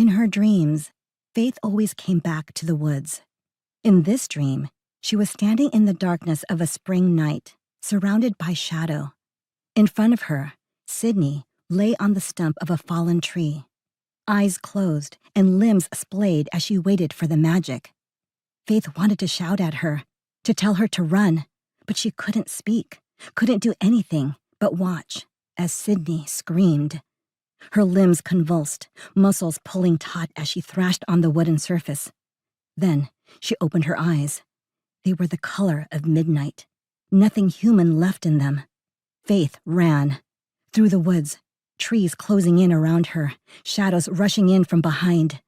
In her dreams, Faith always came back to the woods. In this dream, she was standing in the darkness of a spring night, surrounded by shadow. In front of her, Sydney lay on the stump of a fallen tree, eyes closed and limbs splayed as she waited for the magic. Faith wanted to shout at her, to tell her to run, but she couldn't speak, couldn't do anything but watch as Sydney screamed. Her limbs convulsed, muscles pulling taut as she thrashed on the wooden surface. Then she opened her eyes. They were the color of midnight, nothing human left in them. Faith ran through the woods, trees closing in around her, shadows rushing in from behind.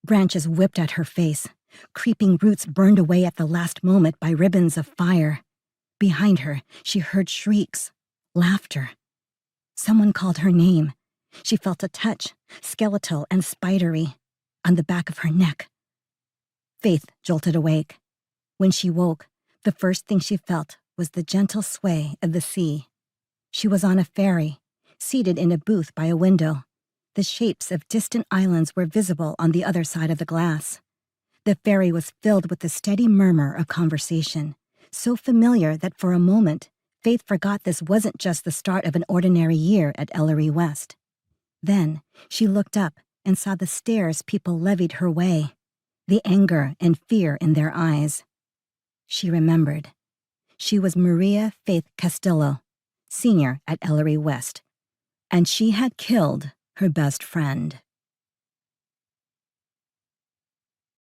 Branches whipped at her face, creeping roots burned away at the last moment by ribbons of fire. Behind her, she heard shrieks, laughter. Someone called her name. She felt a touch, skeletal and spidery, on the back of her neck. Faith jolted awake. When she woke, the first thing she felt was the gentle sway of the sea. She was on a ferry, seated in a booth by a window. The shapes of distant islands were visible on the other side of the glass. The ferry was filled with the steady murmur of conversation, so familiar that for a moment, Faith forgot this wasn't just the start of an ordinary year at Ellery West. Then she looked up and saw the stares people levied her way, the anger and fear in their eyes. She remembered. She was Maria Faith Castillo, senior at Ellery West, and she had killed her best friend.